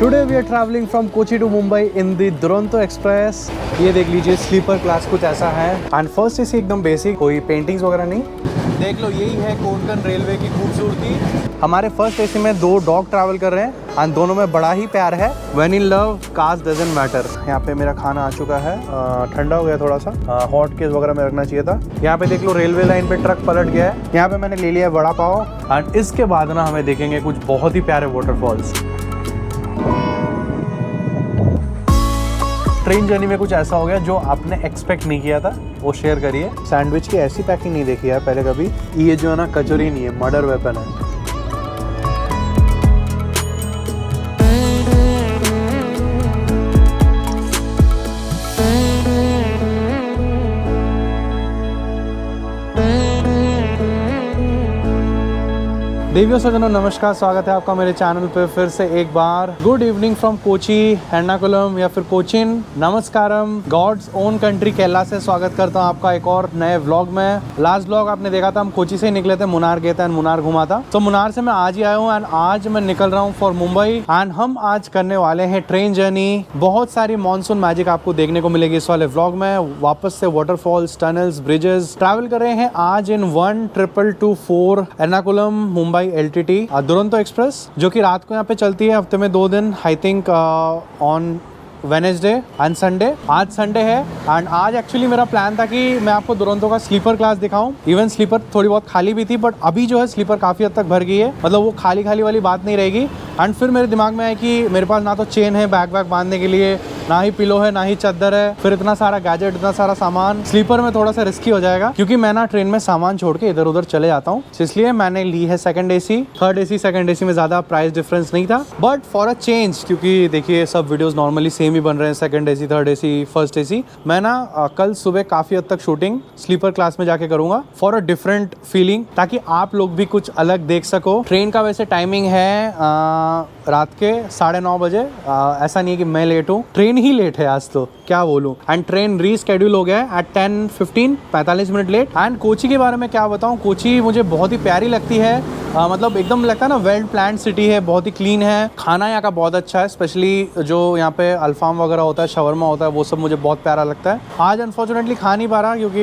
Today we are travelling from Kochi to Mumbai in the Duronto express. ये देख लीजिए स्लीपर क्लास कुछ ऐसा है एंड फर्स्ट एसी एकदम बेसिक, कोई पेंटिंग्स वगैरह नहीं। देख लो यही है कोंकण रेलवे की खूबसूरती। हमारे फर्स्ट एसी में 2 डॉग ट्रैवल कर रहे हैं एंड दोनों में बड़ा ही प्यार है। When in love caste doesn't matter. यहाँ पे मेरा खाना आ चुका है, ठंडा हो गया थोड़ा सा, हॉट केस वगैरह में रखना चाहिए था। यहाँ पे देख लो रेलवे लाइन पे ट्रक पलट गया है। यहाँ पे मैंने ले लिया वड़ा पाव एंड इसके बाद ना हमें देखेंगे कुछ बहुत ही प्यारे वाटरफॉल्स। ट्रेन जर्नी में कुछ ऐसा हो गया जो आपने एक्सपेक्ट नहीं किया था, वो शेयर करिए। सैंडविच की ऐसी पैकिंग नहीं देखी यार पहले कभी। ये जो है ना कचौरी नहीं है, मर्डर वेपन है। देवियों सज्जनों नमस्कार, स्वागत है आपका मेरे चैनल पे फिर से एक बार। Good evening from Kochi, Ernakulam या फिर कोचिन। नमस्कारम, गॉड्स ओन कंट्री केरला से स्वागत करता हूँ आपका एक और नए व्लॉग में। लास्ट व्लॉग आपने देखा था, हम कोची से ही निकले थे, मुनार गए थे एंड मुनार घुमा था। तो मुनार से मैं आज ही आया हूँ एंड आज मैं निकल रहा हूँ फॉर मुंबई एंड हम आज करने वाले हैं ट्रेन जर्नी। बहुत सारी मानसून मैजिक आपको देखने को मिलेगी इस वाले व्लॉग में। वापस से वाटरफॉल्स, टनल्स, ब्रिजेस ट्रैवल कर रहे हैं आज इन 1224 एर्नाकुलम मुंबई LTT दुरंतो एक्सप्रेस, जो कि रात को यहाँ पे चलती है हफ्ते में 2 दिन। I think on Wednesday and Sunday. आज संडे है एंड आज एक्चुअली मेरा प्लान था कि मैं आपको दुरंतो का स्लीपर क्लास दिखाऊं। इवन स्लीपर थोड़ी बहुत खाली भी थी, बट अभी जो है स्लीपर काफी हद तक भर गई है। मतलब वो खाली खाली वाली बात नहीं रहेगी। एंड फिर मेरे दिमाग में आया कि मेरे पास ना तो चेन है बैग वैग बांधने के लिए, ना ही पिलो है, ना ही चादर है, फिर इतना सारा गैजेट, इतना सारा सामान स्लीपर में थोड़ा सा रिस्की हो जाएगा, क्योंकि मैं ना ट्रेन में सामान छोड़ के इधर उधर चले जाता हूँ। इसलिए मैंने ली है second AC. Third AC second AC में ज्यादा प्राइस डिफरेंस नहीं था, बट फॉर अ चेंज, क्योंकि देखिए सब वीडियोस नॉर्मली सेम ही बन रहे हैं, second AC, third AC, first AC. मैं ना कल सुबह काफी हद तक शूटिंग स्लीपर क्लास में जाके करूंगा फॉर अ डिफरेंट फीलिंग, ताकि आप लोग भी कुछ अलग देख सको। ट्रेन का वैसे टाइमिंग है रात के 9:30 बजे। ऐसा नहीं है कि मैं लेट हूँ, ट्रेन ही लेट है आज तो, क्या बोलूं। एंड ट्रेन रीस्केड्यूल हो गया है at 10:15, 45 minute late. And Kochi के बारे में क्या बताऊं, कोची मुझे बहुत ही प्यारी लगती है। मतलब एकदम लगता है ना वेल प्लान्ड सिटी है, बहुत ही क्लीन है। खाना यहाँ का बहुत अच्छा है, स्पेशली जो यहाँ पे अल्फाम वगैरह होता है, शवरमा होता है, वो सब मुझे बहुत प्यारा लगता है। आज अनफॉर्चुनेटली खा नहीं पा रहा, क्योंकि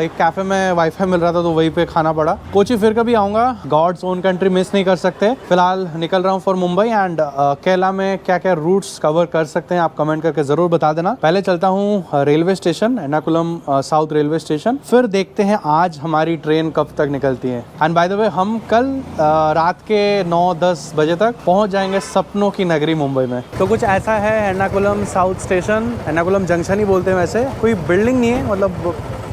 एक कैफे में वाईफाई मिल रहा था तो वहीं पे खाना पड़ा। कोची फिर कभी आऊँगा, गॉड्स ओन कंट्री मिस नहीं कर सकते। फिलहाल निकल रहा हूँ फॉर मुंबई एंड केरला में क्या क्या रूट्स कवर कर सकते हैं आप कमेंट करके जरूर बता देना। पहले चलता हूँ railway station, Ernakulam south railway station, फिर देखते हैं आज हमारी ट्रेन कब तक निकलती है। एंड बाय द वे हम कल रात के 9-10 बजे तक पहुंच जाएंगे सपनों की नगरी मुंबई में। तो कुछ ऐसा है Ernakulam south station, Ernakulam junction ही बोलते हैं वैसे। कोई बिल्डिंग नहीं है,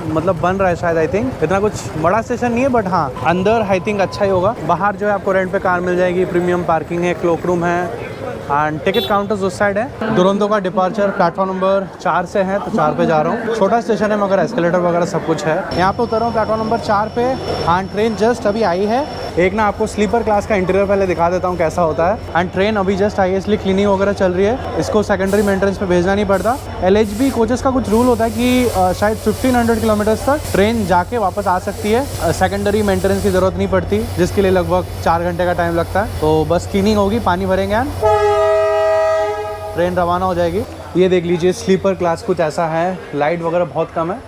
मतलब बन रहा है शायद। आई थिंक इतना कुछ बड़ा स्टेशन नहीं है, बट हाँ अंदर आई थिंक अच्छा ही होगा। बाहर जो है आपको रेंट पे कार मिल जाएगी, प्रीमियम पार्किंग है, क्लोक रूम है एंड टिकट काउंटर्स उस साइड है। दुरंतो का डिपार्चर प्लेटफॉर्म नंबर 4 से है, तो 4 पे जा रहा हूँ। छोटा स्टेशन है मगर एस्केलेटर वगैरह सब कुछ है। यहाँ पे उतर रहा हूँ प्लेटफॉर्म नंबर 4 पे एंड ट्रेन जस्ट अभी आई है। एक ना आपको स्लीपर क्लास का इंटीरियर पहले दिखा देता हूँ कैसा होता है। एंड ट्रेन अभी जस्ट आई है, इसलिए क्लीनिंग वगैरह चल रही है। इसको सेकेंडरी मेंटेनेंस पे भेजना नहीं पड़ता। LHB कोचेस का कुछ रूल होता है कि शायद 1500 किलोमीटर तक ट्रेन जाके वापस आ सकती है, सेकेंडरी मेंटेनेंस की जरूरत नहीं पड़ती, जिसके लिए लगभग 4 घंटे का टाइम लगता है। तो बस क्लीनिंग होगी, पानी भरेंगे एंड ट्रेन रवाना हो जाएगी। ये देख लीजिए स्लीपर क्लास कुछ ऐसा है। लाइट वगैरह बहुत कम है,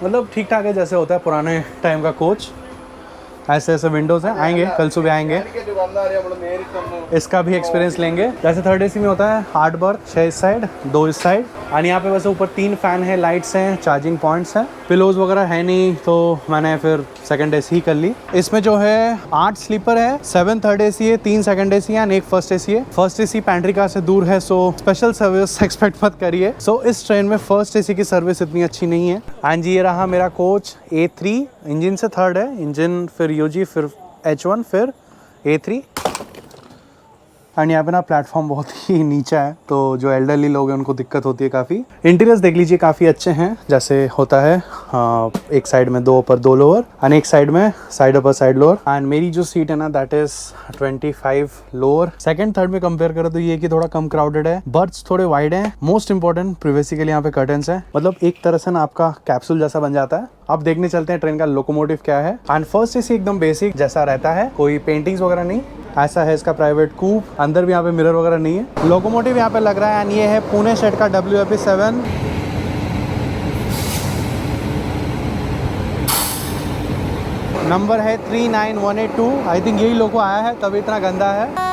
मतलब ठीक ठाक है जैसे होता है पुराने टाइम का कोच। ऐसे ऐसे विंडोज हैं, आएंगे कल सुबह आएंगे, इसका भी एक्सपीरियंस लेंगे। जैसे थर्ड एसी में होता है 8 बर्थ, 6 इस साइड, 2 इस साइड। और यहाँ पे वैसे ऊपर 3 फैन है, लाइट्स हैं, चार्जिंग पॉइंट्स हैं, पिलोज वगैरह है नहीं, तो मैंने फिर सेकंड एसी ही कर ली। इसमें जो है 8 स्लीपर है, 7 थर्ड एसी है, 3 सेकंड एसी है, 1 फर्स्ट एसी है। फर्स्ट एसी पैंट्री कार से दूर है, सो स्पेशल सर्विस एक्सपेक्ट मत करिए। सो इस ट्रेन में फर्स्ट एसी की सर्विस इतनी अच्छी नहीं है। एंड जी ये रहा मेरा कोच A3, इंजन से थर्ड है, इंजन फिर UG, फिर H1, फिर A3। एंड यहाँ पे ना प्लेटफॉर्म बहुत ही नीचा है, तो जो एल्डरली लोग हैं उनको दिक्कत होती है काफ़ी। इंटीरियर्स देख लीजिए काफ़ी अच्छे हैं, जैसे होता है एक साइड में 2 अपर 2 लोअर एंड एक साइड में side upper side lower. And मेरी जो सीट है ना that is 25 lower. Second third में कंपेयर करो तो ये कि थोड़ा कम क्राउडेड है, बर्थ्स थोड़े वाइड हैं। मोस्ट इंपॉर्टेंट प्रिवेसी के लिए यहाँ पे कर्टन्स है, मतलब एक तरह से ना आपका कैप्सूल जैसा बन जाता है। अब देखने चलते हैं ट्रेन का लोकोमोटिव क्या है। एंड फर्स्ट एसी एकदम बेसिक जैसा रहता है, कोई पेंटिंग्स वगैरह नहीं। ऐसा है इसका प्राइवेट कूप। अंदर भी यहाँ पे मिरर वगैरह नहीं है। लोकोमोटिव यहाँ पे लग रहा है एंड ये है पुणे शेड का WFE7। नंबर है 39182। आई थिंक यही लोगो आया है तभी इतना गंदा है।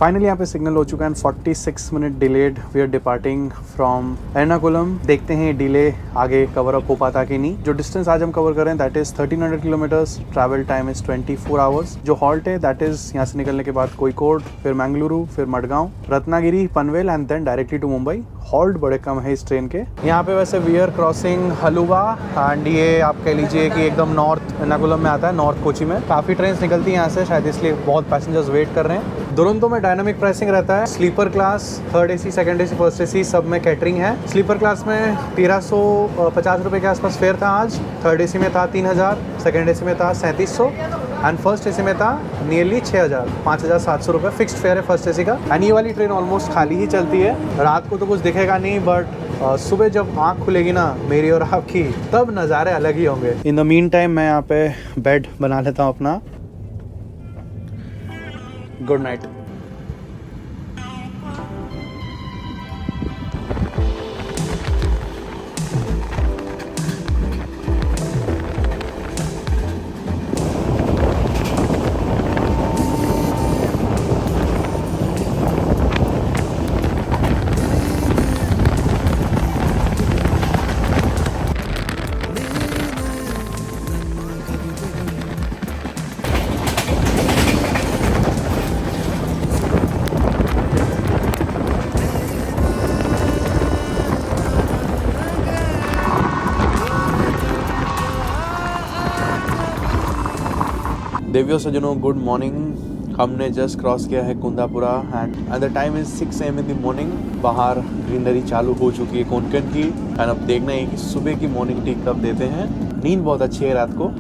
फाइनली यहाँ पे सिग्नल हो चुका है। 46 minute delayed we are departing from Ernakulam. देखते हैं डिले आगे कवर अप हो पाता कि नहीं। जो डिस्टेंस आज हम कवर कर रहे हैं that is 1300 kilometres. Travel time is 24 hours. जो हॉल्ट है दैट इज यहाँ से निकलने के बाद कोईकोड, फिर मैंगलुरु, फिर Madgaon, Ratnagiri, Panvel and then directly to Mumbai. Halt बड़े कम है इस ट्रेन के। यहाँ पे वैसे वी आर क्रॉसिंग हलुवा एंड ये आप कह लीजिए कि एकदम नॉर्थ एर्नाकुलम में आता है, नॉर्थ कोची में। काफ़ी ट्रेन निकलती हैं यहाँ से, शायद इसलिए बहुत पैसेंजर्स वेट कर रहे हैं। दुरंतो में डायनामिक प्राइसिंग रहता है। Sleeper class, third AC, second AC, first AC सब में कैटरिंग है। स्लीपर क्लास में 1350 रुपये के आसपास फेयर था आज। थर्ड AC में था 3000, सेकंड AC में था 3700 एंड फर्स्ट AC में था नियरली 6000, 5700 रुपये फिक्स्ड फेयर है फर्स्ट AC का। एंड ये वाली ट्रेन ऑलमोस्ट खाली ही चलती है। रात को तो कुछ दिखेगा नहीं बट सुबह जब आँख खुलेगी ना मेरी और आपकी, तब नज़ारे अलग ही होंगे। इन द मीन टाइम मैं यहाँ पे बेड बना लेता हूँ अपना। Good night. देवियों सज्जनों, गुड मॉर्निंग। हमने जस्ट क्रॉस किया है Kundapura and the time is 6 AM in the morning. बाहर ग्रीनरी चालू हो चुकी है कोंकण की एंड अब देखना है कि सुबह की मॉर्निंग टी कब देते हैं। नींद बहुत अच्छी है रात को।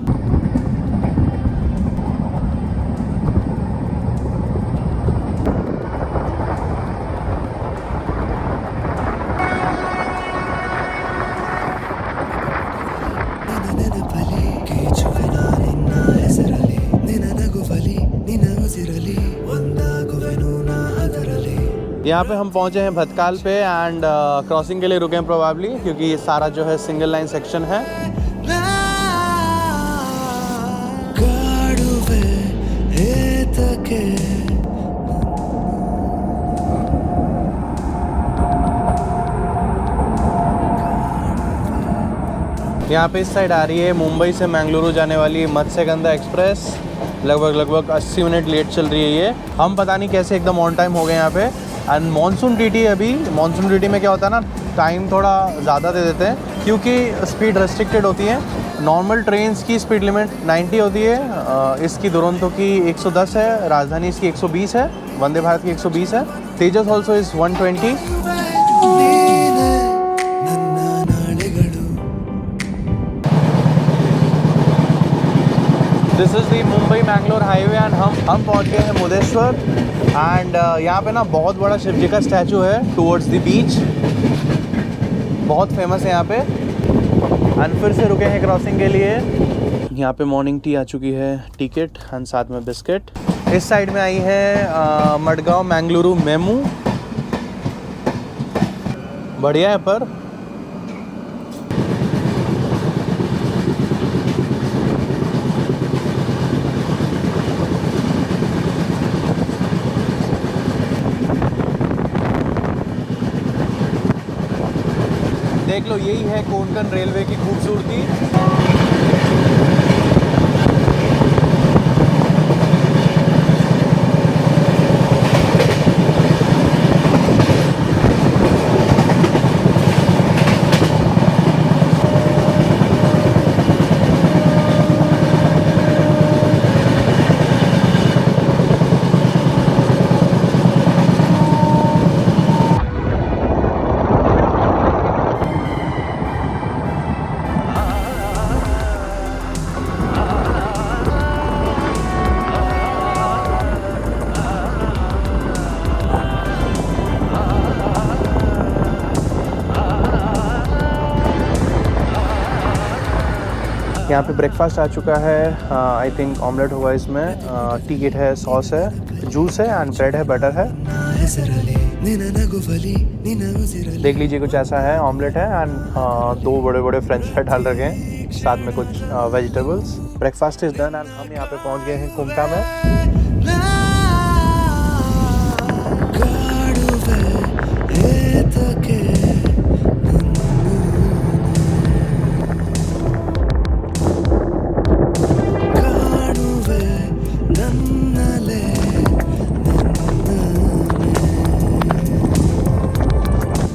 यहाँ पे हम पहुँचे हैं भतकाल पे एंड क्रॉसिंग के लिए रुके हैं प्रोबेबली, क्योंकि ये सारा जो है सिंगल लाइन सेक्शन है। यहाँ पे इस साइड आ रही है मुंबई से मैंगलुरु जाने वाली मत्स्यगंधा एक्सप्रेस। लगभग 80 मिनट लेट चल रही है ये। हम पता नहीं कैसे एकदम ऑन टाइम हो गए यहाँ पे। एंड मानसून TT अभी, मानसून TT में क्या होता है ना, टाइम थोड़ा ज़्यादा दे देते हैं क्योंकि स्पीड रेस्ट्रिक्टेड होती है। नॉर्मल ट्रेन्स की स्पीड लिमिट 90 होती है, इसकी दुरंतो की 110 है, राजधानी इसकी 120 है, वंदे भारत की 120 है, Tejas also is 120। This is the Mumbai Mangalore highway and हम पहुंच गए हैं मुदेश्वर। एंड यहाँ पे ना बहुत बड़ा शिव जी का स्टैचू है टूवर्ड्स द बीच, बहुत फेमस है यहाँ पे। एंड फिर से रुके हैं क्रॉसिंग के लिए। यहाँ पे मॉर्निंग टी आ चुकी है, टिकट एंड साथ में बिस्किट। इस साइड में आई है मडगांव मैंगलुरु मेमू, बढ़िया है पर देख लो, यही है कोंकण रेलवे की खूबसूरती। यहाँ पे ब्रेकफास्ट आ चुका है। आई थिंक ऑमलेट होगा इसमें, टिकट है, सॉस है, जूस है एंड ब्रेड है, बटर है। देख लीजिए कुछ ऐसा है, ऑमलेट है एंड 2 बड़े बड़े फ्रेंच फ्राई डाल रखे हैं, साथ में कुछ vegetables. Breakfast is done and हम यहाँ पे पहुँच गए हैं कुमटा में।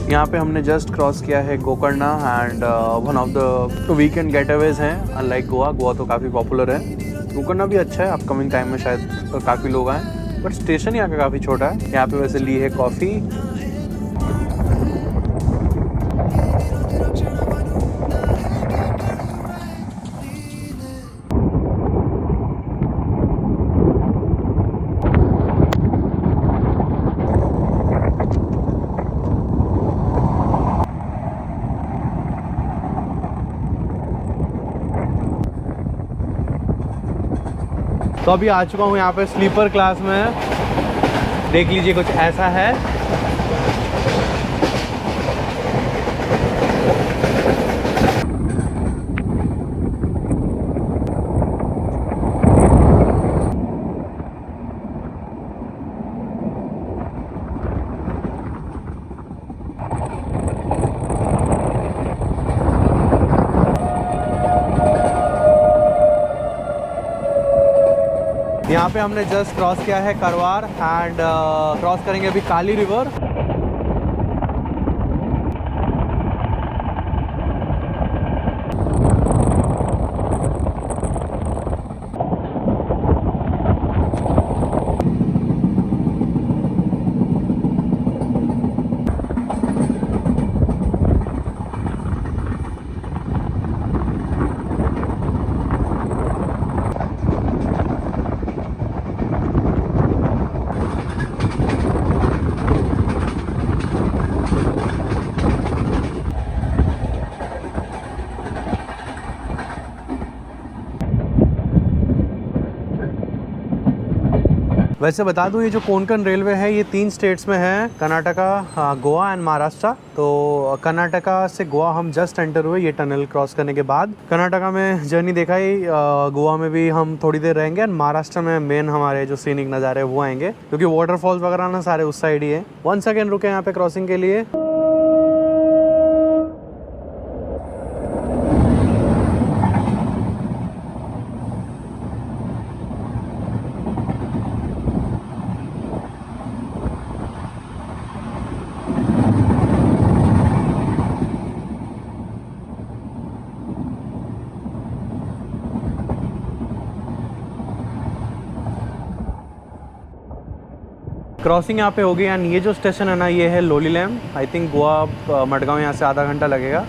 यहाँ पे हमने जस्ट क्रॉस किया है Gokarna and one of the weekend getaways हैं। अनलाइक गोवा, गोवा तो काफ़ी पॉपुलर है, गोकर्णा भी अच्छा है। अपकमिंग टाइम में शायद काफ़ी लोग आएँ, बट स्टेशन यहाँ का काफ़ी छोटा है। यहाँ पे वैसे ली है कॉफ़ी। तो अभी आ चुका हूँ यहाँ पे स्लीपर क्लास में। देख लीजिए कुछ ऐसा है। यहाँ पे हमने जस्ट क्रॉस किया है करवार एंड क्रॉस करेंगे अभी काली रिवर। वैसे बता दूं, ये जो कोंकण रेलवे है ये 3 स्टेट्स में है, कर्नाटका, गोवा एंड महाराष्ट्र। तो कर्नाटका से गोवा हम जस्ट एंटर हुए ये टनल क्रॉस करने के बाद। कर्नाटका में जर्नी देखा ही, गोवा में भी हम थोड़ी देर रहेंगे एंड महाराष्ट्र में मेन हमारे जो सीनिक नज़ारे वो आएंगे, क्योंकि वाटरफॉल्स वगैरह ना सारे उस साइड ही है। 1 सेकेंड रुके यहाँ पे क्रॉसिंग के लिए। क्रॉसिंग यहाँ पे होगी एंड ये जो स्टेशन है ना, ये है लोलीलैम। आई थिंक गोवा मडगांव यहाँ से आधा घंटा लगेगा।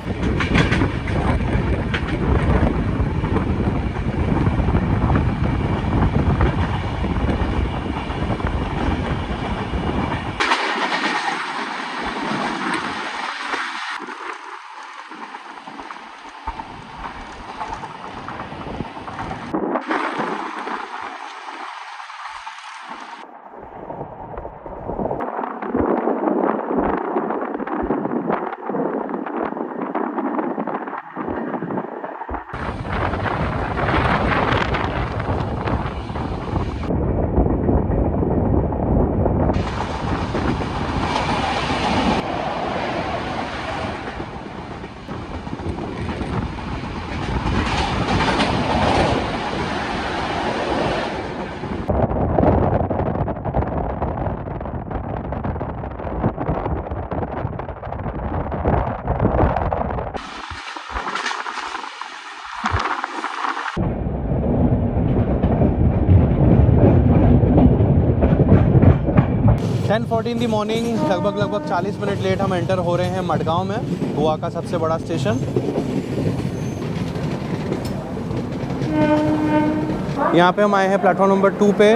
इन दी मॉर्निंग, लगभग 40 मिनट लेट हम एंटर हो रहे हैं मडगांव में, गोवा का सबसे बड़ा स्टेशन। यहाँ पे हम आए हैं प्लेटफॉर्म नंबर 2 पे।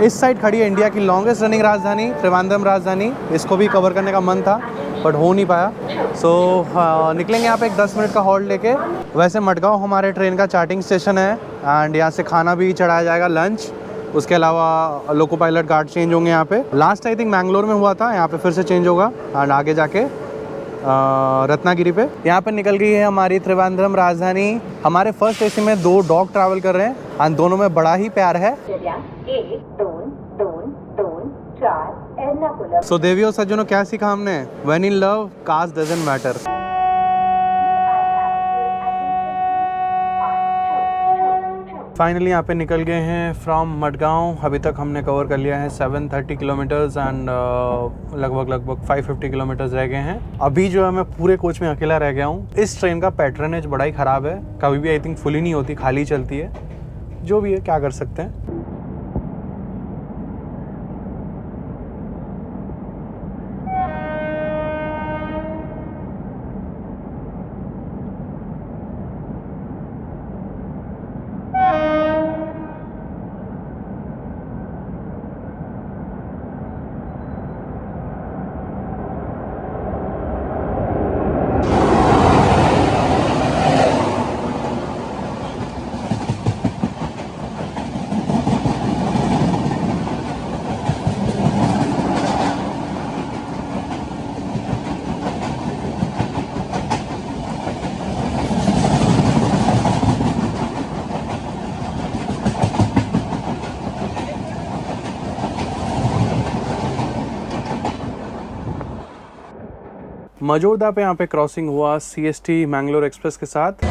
इस साइड खड़ी है इंडिया की लॉन्गेस्ट रनिंग राजधानी, त्रिवेंद्रम राजधानी। इसको भी कवर करने का मन था, बट हो नहीं पाया। सो निकलेंगे यहाँ पे एक 10 मिनट का हॉल्ट लेके। वैसे मडगांव हमारे ट्रेन का चार्टिंग स्टेशन है एंड यहाँ से खाना भी चढ़ाया जाएगा, लंच। उसके अलावा लोको पायलट गार्ड चेंज होंगे यहाँ पे। लास्ट आई थिंक मैंगलोर में हुआ था, यहाँ पे फिर से चेंज होगा एंड आगे जाके रत्नागिरी पे। यहाँ पे निकल गई है हमारी त्रिवेंद्रम राजधानी। हमारे फर्स्ट एसी में 2 डॉग ट्रैवल कर रहे हैं एंड दोनों में बड़ा ही प्यार है। सो देवियों सज्जनों, क्या सीखा हमने? When in love caste doesn't matter. Finally यहाँ पे निकल गए हैं फ्रॉम मडगांव। अभी तक हमने कवर कर लिया है 730 किलोमीटर्स एंड लगभग 550 किलोमीटर्स रह गए हैं। अभी जो है मैं पूरे कोच में अकेला रह गया हूँ। इस ट्रेन का पैटर्नेज बड़ा ही ख़राब है, कभी भी आई थिंक फुली नहीं होती, खाली चलती है। जो भी है, क्या कर सकते हैं। मजोरदा पे यहाँ पे क्रॉसिंग हुआ CST मैंगलोर एक्सप्रेस के साथ।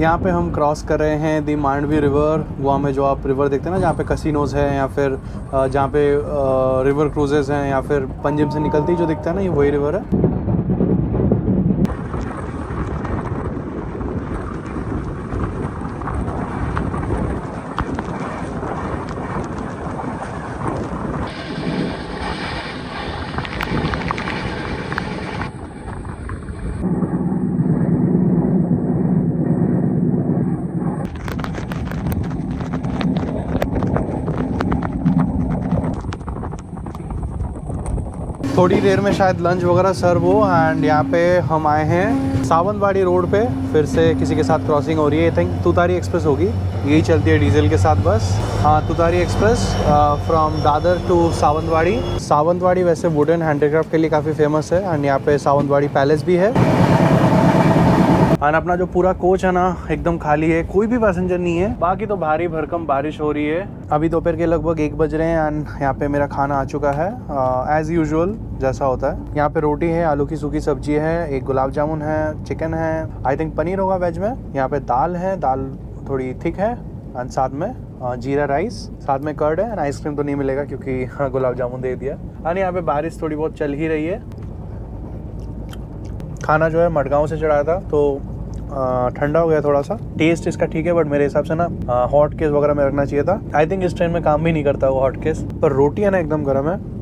यहाँ पे हम क्रॉस कर रहे हैं दी मांडवी रिवर। गोवा में जो आप रिवर देखते हैं ना, जहाँ पे कसिनोज है या फिर जहाँ पे रिवर क्रूजेस हैं या फिर पंजिम से निकलती जो दिखता है ना, ये वही रिवर है। थोड़ी देर में शायद लंच वगैरह सर्व हो एंड यहाँ पे हम आए हैं सावंतवाड़ी रोड पे। फिर से किसी के साथ क्रॉसिंग हो रही है। आई थिंक तुतारी एक्सप्रेस होगी, यही चलती है डीजल के साथ बस। हाँ, Tutari express from Dadar to Sawantwadi. Sawantwadi वैसे वुडन हैंडीक्राफ्ट के लिए काफ़ी फेमस है एंड यहाँ पे सावंतवाड़ी पैलेस भी है। और अपना जो पूरा कोच है ना, एकदम खाली है, कोई भी पैसेंजर नहीं है। बाकी तो भारी भरकम बारिश हो रही है। अभी दोपहर के लगभग 1 बज रहे हैं एंड यहाँ पे मेरा खाना आ चुका है एज़ यूजुअल जैसा होता है। यहाँ पे रोटी है, आलू की सूखी सब्जी है, एक गुलाब जामुन है, चिकन है, आई थिंक पनीर होगा वेज में। यहाँ पे दाल है, दाल थोड़ी थिक है एंड साथ में जीरा राइस, साथ में कर्ड है एंड आइसक्रीम तो नहीं मिलेगा क्योंकि गुलाब जामुन दे दिया। एंड यहाँ पे बारिश थोड़ी बहुत चल ही रही है। खाना जो है मडगांव से चढ़ाया था तो ठंडा हो गया थोड़ा सा। टेस्ट इसका ठीक है बट मेरे हिसाब से ना हॉट केस वगैरह में रखना चाहिए था। आई थिंक इस ट्रेन में काम भी नहीं करता वो हॉट केस। पर रोटी है ना एकदम गर्म है।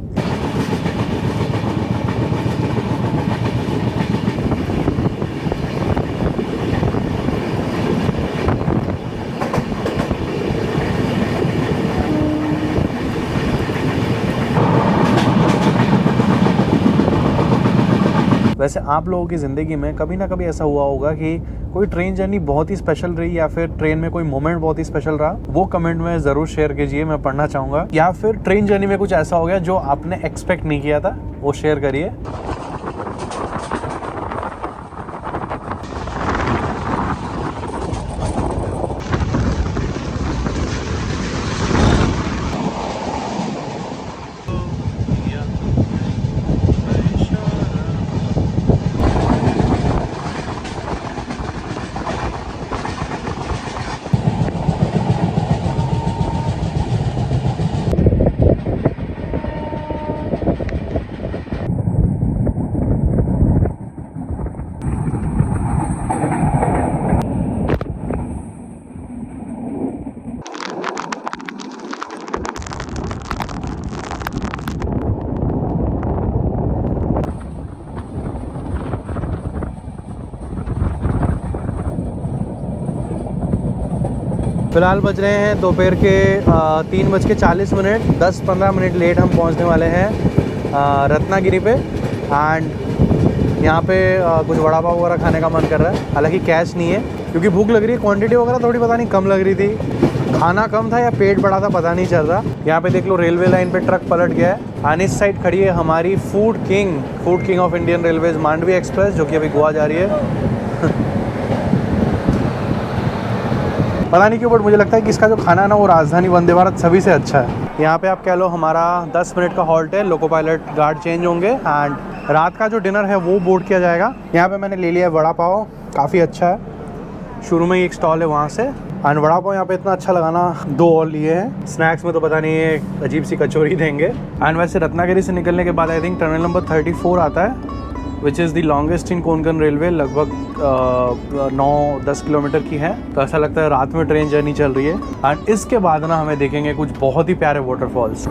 वैसे आप लोगों की ज़िंदगी में कभी ना कभी ऐसा हुआ होगा कि कोई ट्रेन जर्नी बहुत ही स्पेशल रही या फिर ट्रेन में कोई मोमेंट बहुत ही स्पेशल रहा, वो कमेंट में ज़रूर शेयर कीजिए, मैं पढ़ना चाहूँगा। या फिर ट्रेन जर्नी में कुछ ऐसा हो गया जो आपने एक्सपेक्ट नहीं किया था, वो शेयर करिए। फ़िलहाल बज रहे हैं दोपहर के 3:40। 10-15 मिनट लेट हम पहुंचने वाले हैं रत्नागिरी पे। एंड यहाँ पे कुछ वड़ा पाव वगैरह खाने का मन कर रहा है, हालांकि कैश नहीं है क्योंकि भूख लग रही है। क्वांटिटी वगैरह थोड़ी पता नहीं कम लग रही थी, खाना कम था या पेट बड़ा था पता नहीं चल रहा। यहाँ पे देख लो रेलवे लाइन पे ट्रक पलट गया है। एंड इस साइड खड़ी है हमारी food king of Indian railways Mandovi express, जो कि अभी गोवा जा रही है। पता नहीं क्यों बट मुझे लगता है कि इसका जो खाना है ना वो राजधानी वंदे भारत सभी से अच्छा है। यहाँ पे आप कह लो हमारा 10 मिनट का हॉल्ट है, लोको पायलट गार्ड चेंज होंगे एंड रात का जो डिनर है वो बोर्ड किया जाएगा। यहाँ पे मैंने ले लिया वड़ा पाव, काफ़ी अच्छा है, शुरू में ही एक स्टॉल है वहाँ से। एंड वड़ा पाव यहाँ पे इतना अच्छा लगा ना, 2 और लिए हैं। स्नैक्स में तो पता नहीं है, अजीब सी कचौरी देंगे। एंड वैसे रत्नागिरी से निकलने के बाद आई थिंक टनल नंबर 34 आता है, which is the longest in Konkan railway. लगभग 9-10 किलोमीटर की है। तो ऐसा लगता है रात में ट्रेन जर्नी चल रही है। एंड इसके बाद ना हमें देखेंगे कुछ बहुत ही प्यारे वाटरफॉल्स।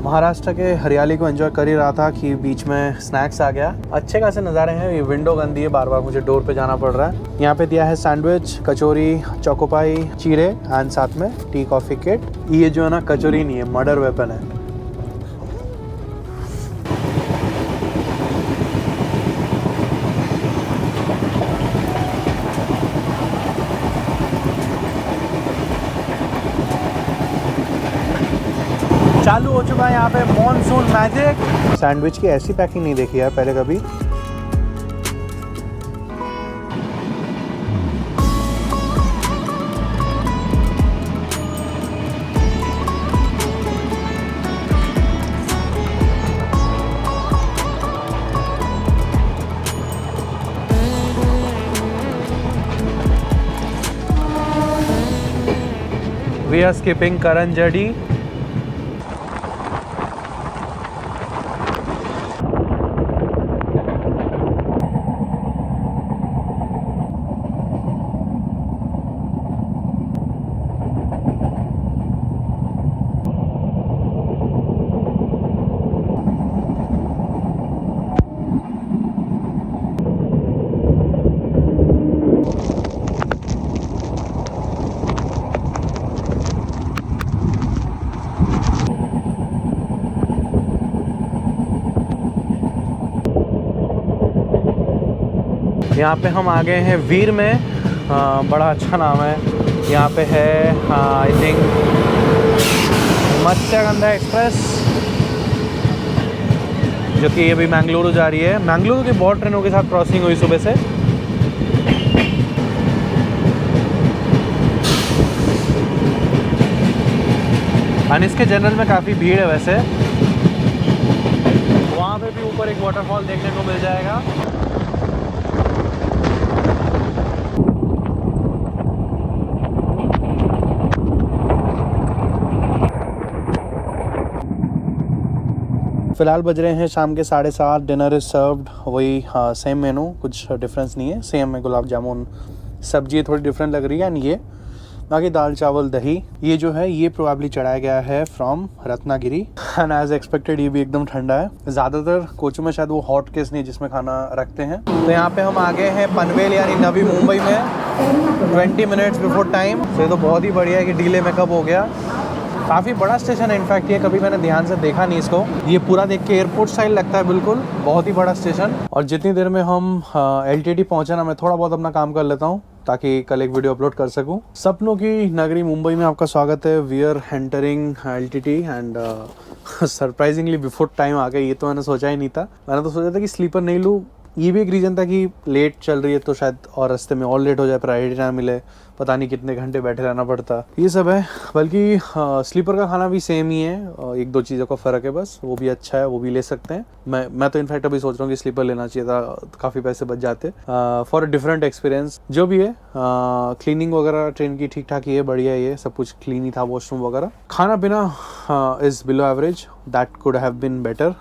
महाराष्ट्र के हरियाली को एंजॉय कर ही रहा था कि बीच में स्नैक्स आ गया। अच्छे खासे नज़ारे हैं। ये विंडो गंदी है, बार बार मुझे डोर पे जाना पड़ रहा है। यहाँ पे दिया है सैंडविच, कचौरी, चोकोपाई, चीरे एंड साथ में टी कॉफ़ी किट। ये जो है ना कचौरी नहीं है, मर्डर वेपन है। चालू हो चुका है यहाँ पे मॉनसून मैजिक। सैंडविच की ऐसी पैकिंग नहीं देखी यार पहले कभी। वी आर स्किपिंग करण जड़ी। यहाँ पे हम आ गए हैं वीर में। बड़ा अच्छा नाम है। यहाँ पे है आई थिंक मत्स्यगंधा एक्सप्रेस, जो कि अभी मैंगलुरु जा रही है। मैंगलुरु की बहुत ट्रेनों के साथ क्रॉसिंग हुई सुबह से। और इसके जनरल में काफ़ी भीड़ है वैसे। वहाँ पे भी ऊपर एक वाटरफॉल देखने को मिल जाएगा। फ़िलहाल बज रहे हैं शाम के 7:30। Dinner is served. वही सेम मेनू, कुछ डिफरेंस नहीं है। सेम है, गुलाब जामुन, सब्जी थोड़ी डिफरेंट लग रही है। एंड ये बाकी दाल चावल दही, ये जो है ये प्रोबेबली चढ़ाया गया है from Ratnagiri. And as expected ये भी एकदम ठंडा है। ज़्यादातर कोचों में शायद वो हॉट केस नहीं है जिसमें खाना रखते हैं। तो यहाँ पे हम आ गए हैं पनवेल यानी नवी मुंबई में 20 मिनट्स बिफोर टाइम। तो ये तो बहुत ही बढ़िया है कि डीले में कब हो गया। काफ़ी बड़ा स्टेशन है इनफैक्ट ये, कभी मैंने ध्यान से देखा नहीं इसको। ये पूरा देख के एयरपोर्ट स्टाइल लगता है बिल्कुल, बहुत ही बड़ा स्टेशन। और जितनी देर में हम LTT पहुँचे ना, मैं थोड़ा बहुत अपना काम कर लेता हूँ ताकि कल एक वीडियो अपलोड कर सकूं। सपनों की नगरी मुंबई में आपका स्वागत है। We are entering LTT and surprisingly before time आ गए। ये तो मैंने सोचा ही नहीं था। मैंने तो सोचा था कि स्लीपर नहीं लूँ, ये भी एक रीज़न था कि लेट चल रही है तो शायद और रास्ते में और लेट हो जाए, प्रायोरिटी ना मिले, पता नहीं कितने घंटे बैठे रहना पड़ता, ये सब है। बल्कि स्लीपर का खाना भी सेम ही है, एक दो चीज़ों का फ़र्क है बस, वो भी अच्छा है, वो भी ले सकते हैं। मैं तो इनफैक्ट अभी सोच रहा हूँ कि स्लीपर लेना चाहिए था, काफ़ी पैसे बच जाते फॉर अ डिफरेंट एक्सपीरियंस। जो भी है क्लीनिंग वगैरह ट्रेन की ठीक ठाक ही है, बढ़िया ही है, सब कुछ क्लीन ही था, वॉशरूम वगैरह। खाना पीना is below average, that could have been better.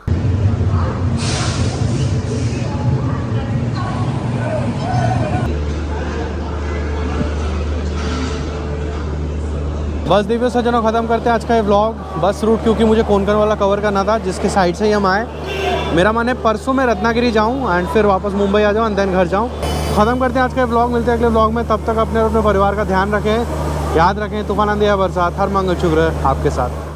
बस दिव्य सज्जनों, ख़त्म करते हैं आज का ये व्लॉग। बस रूट क्योंकि मुझे कोंकण वाला कवर करना था, जिसके साइड से ही हम आए। मेरा मन है परसों मैं रत्नागिरी जाऊं एंड फिर वापस मुंबई आ जाऊं एंड देन घर जाऊं। ख़त्म करते हैं आज का ये व्लॉग, मिलते हैं अगले व्लॉग में। तब तक अपने और अपने परिवार का ध्यान रखें, याद रखें तूफान आंधी या बरसात हर मंगल शुक्र है आपके साथ।